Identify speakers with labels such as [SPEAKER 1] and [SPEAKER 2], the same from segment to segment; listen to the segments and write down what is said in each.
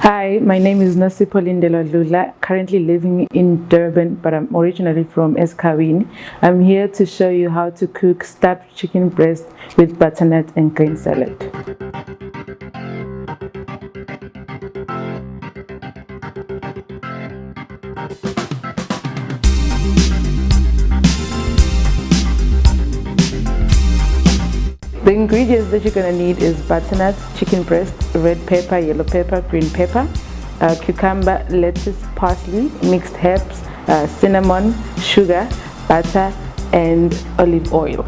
[SPEAKER 1] Hi, my name is Nozipho Dludla, currently living in Durban, but I'm originally from Escawini. I'm here to show you how to cook stuffed chicken breast with butternut and green salad. The ingredients that you're going to need is butternut, chicken breast, red pepper, yellow pepper, green pepper, cucumber, lettuce, parsley, mixed herbs, cinnamon, sugar, butter, and olive oil.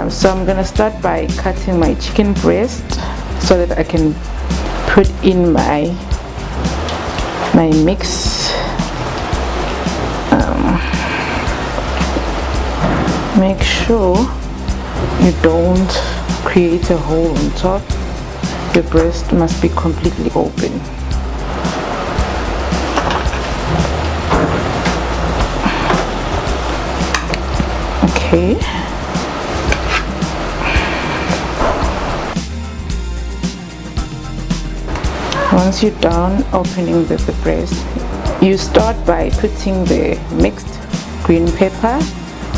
[SPEAKER 1] So I'm gonna start by cutting my chicken breast so that I can put in my mix. Make sure you don't create a hole on top. The breast must be completely open. Okay. Once you're done opening the breast, you start by putting the mixed green pepper,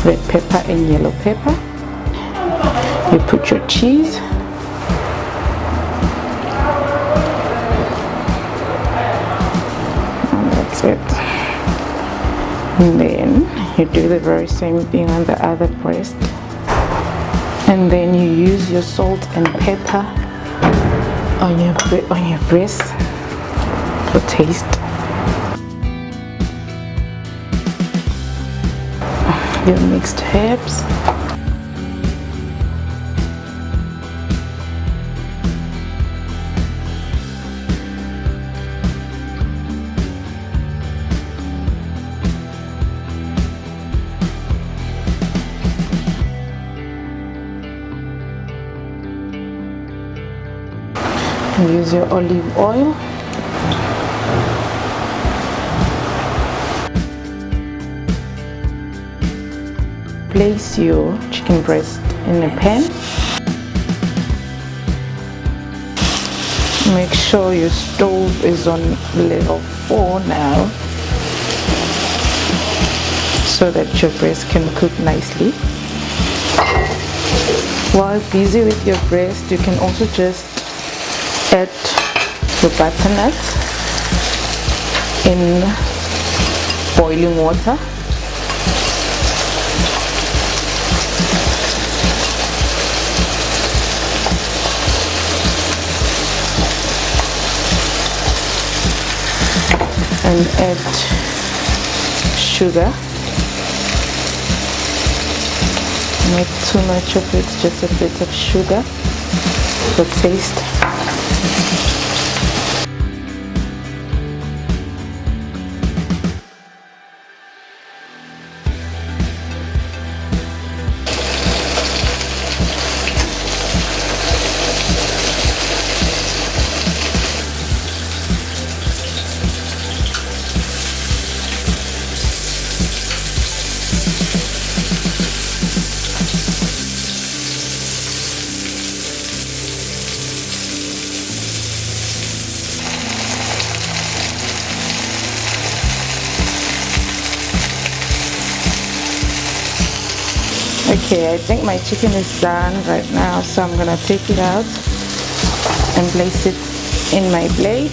[SPEAKER 1] red pepper and yellow pepper. You put your cheese. And that's it. And then you do the very same thing on the other breast. And then you use your salt and pepper on your breast for taste. Your mixed herbs. Use your olive oil. Place your chicken breast in a pan. Make sure your stove is on level 4 now so that your breast can cook nicely. While busy with your breast, you can also just add your butternut in boiling water. And add sugar. Not too much of it, just a bit of sugar for taste. Okay, I think my chicken is done right now, so I'm gonna take it out and place it in my plate.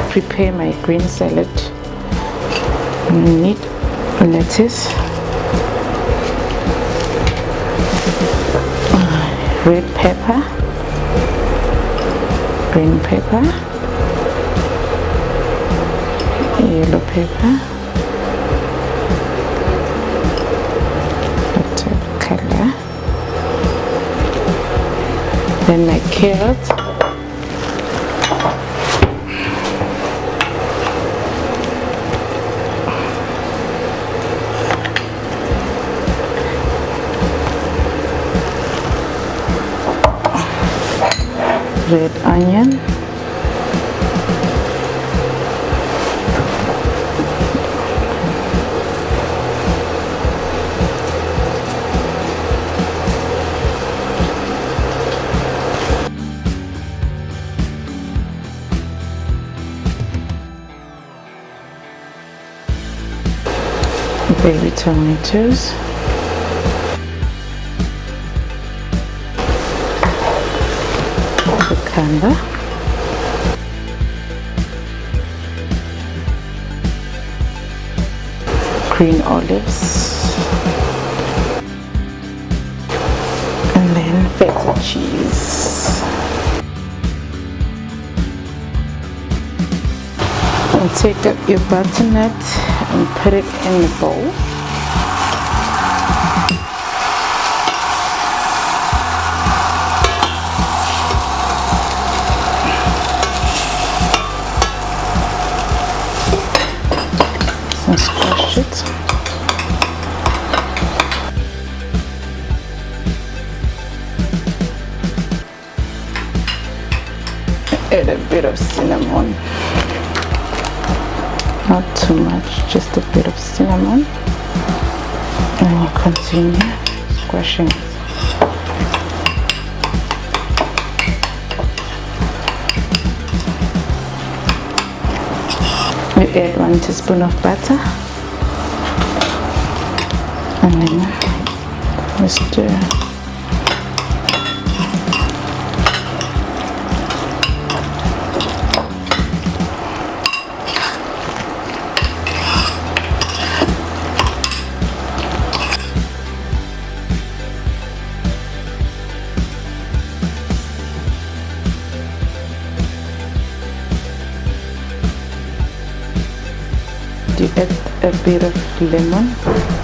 [SPEAKER 1] Prepare my green salad. Need lettuce, red pepper, green pepper, yellow pepper, color, then my carrot, red onion, baby tomatoes, cucumber, green olives, and then feta cheese. And take up your butternut and put it in the bowl. And squash it. Add a bit of cinnamon. Not too much, just a bit of cinnamon, and you continue squashing it. We add 1 teaspoon of butter, and then we stir. You add a bit of lemon